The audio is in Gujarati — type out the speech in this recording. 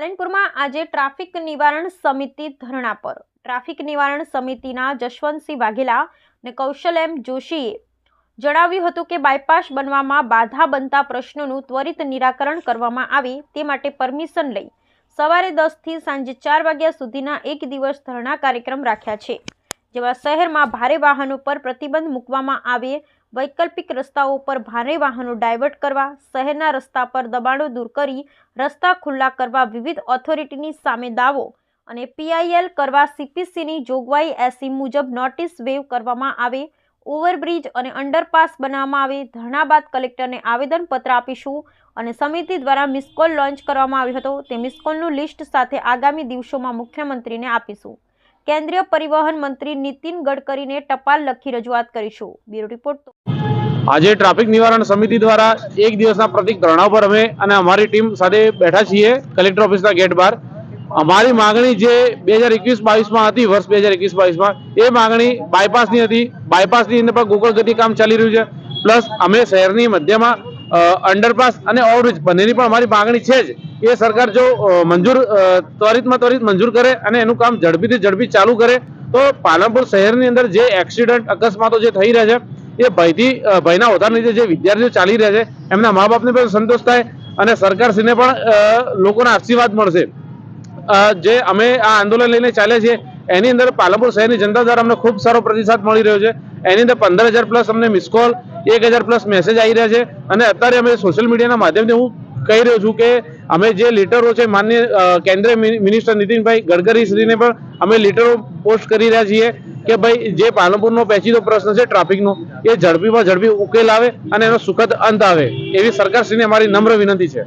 પાલનપુરમાં આજે ટ્રાફિક નિવારણ સમિતિ ધરણા પર ટ્રાફિક નિવારણ સમિતિના જશવંતસિંહ વાઘેલા અને કૌશલ એમ જોશીએ જણાવ્યું હતું કે બાયપાસ બનવામાં બાધા બનતા પ્રશ્નોનું ત્વરિત નિરાકરણ કરવામાં આવે તે માટે પરમિશન લઈ સવારે 10 થી સાંજે 4 વાગ્યા સુધીના એક દિવસ ધરણા કાર્યક્રમ રાખ્યા છે, જેમાં શહેરમાં ભારે વાહનો પર પ્રતિબંધ મૂકવામાં આવે, વૈકલ્પિક રસ્તાઓ પર ભારે વાહનો ડાયવર્ટ કરવા, શહેરના રસ્તા પર દબાણો દૂર કરી રસ્તા ખુલ્લા કરવા, વિવિધ ઓથોરિટીની સામે દાવો અને પીઆઈએલ કરવા, સીપીસીની જોગવાઈ 80 મુજબ નોટિસ વેવ કરવામાં આવે, ઓવરબ્રિજ અને અંડરપાસ બનાવવામાં આવે. ધરણા બાદ કલેક્ટરને આવેદનપત્ર આપીશું અને સમિતિ દ્વારા મિસકોલ લોન્ચ કરવામાં આવ્યો હતો. તે મિસકોલનું લિસ્ટ સાથે આગામી દિવસોમાં મુખ્યમંત્રીને આપીશું. કેન્દ્રીય પરિવહન મંત્રી નીતિન ગડકરીને ટપાલ લખી રજૂઆત કરીશું. Bureau report. આજે ટ્રાફિક નિવારણ સમિતિ દ્વારા એક દિવસના પ્રતિક ધરણા પર અમે અને અમારી ટીમ સાથે બેઠા છીએ કલેક્ટર ઓફિસના ગેટ બહાર. અમારી માગણી જે 2021-22માં હતી, વર્ષ 2021-22માં, એ માગણી બાયપાસની હતી. બાયપાસની અંદર પણ ગોકળ ગતિ કામ ચાલી રહ્યું છે. પ્લસ અમે શહેરની મધ્યમાં અંડરપાસ અને ઓવરબ્રિજ બંનેની પણ અમારી માગણી છે જ. એ સરકાર જો ત્વરિતમાં ત્વરિત મંજૂર કરે અને એનું કામ ઝડપીથી ઝડપી ચાલુ કરે તો પાલનપુર શહેરની અંદર જે એક્સિડન્ટ અકસ્માતો જે થઈ રહ્યા છે એ ભયના ઓધાર લીધે જે વિદ્યાર્થીઓ ચાલી રહ્યા છે એમના મા બાપને પણ સંતોષ થાય અને સરકારશ્રીને પણ લોકોના આશીર્વાદ મળશે. જે અમે આ આંદોલન લઈને ચાલ્યા છીએ એની અંદર પાલનપુર શહેરની જનતા દ્વારા અમને ખૂબ સારો પ્રતિસાદ મળી રહ્યો છે. એની અંદર 15,000 પ્લસ અમને મિસકોલ, 1,000 પ્લસ મેસેજ આવી રહ્યા છે. અને અત્યારે અમે સોશિયલ મીડિયાના માધ્યમથી હું કહી રહ્યો છું કે અમે જે લેટરો છે માનનીય કેન્દ્રીય મિનિસ્ટર નીતિનભાઈ ગડકરી શ્રીને પણ અમે લેટરો પોસ્ટ કરી રહ્યા છીએ કે ભાઈ જે પાલનપુરનો પેચીદો પ્રશ્ન છે ટ્રાફિકનો એ ઝડપીમાં ઝડપી ઉકેલ આવે અને એનો સુખદ અંત આવે એવી સરકારશ્રીને અમારી નમ્ર વિનંતી છે.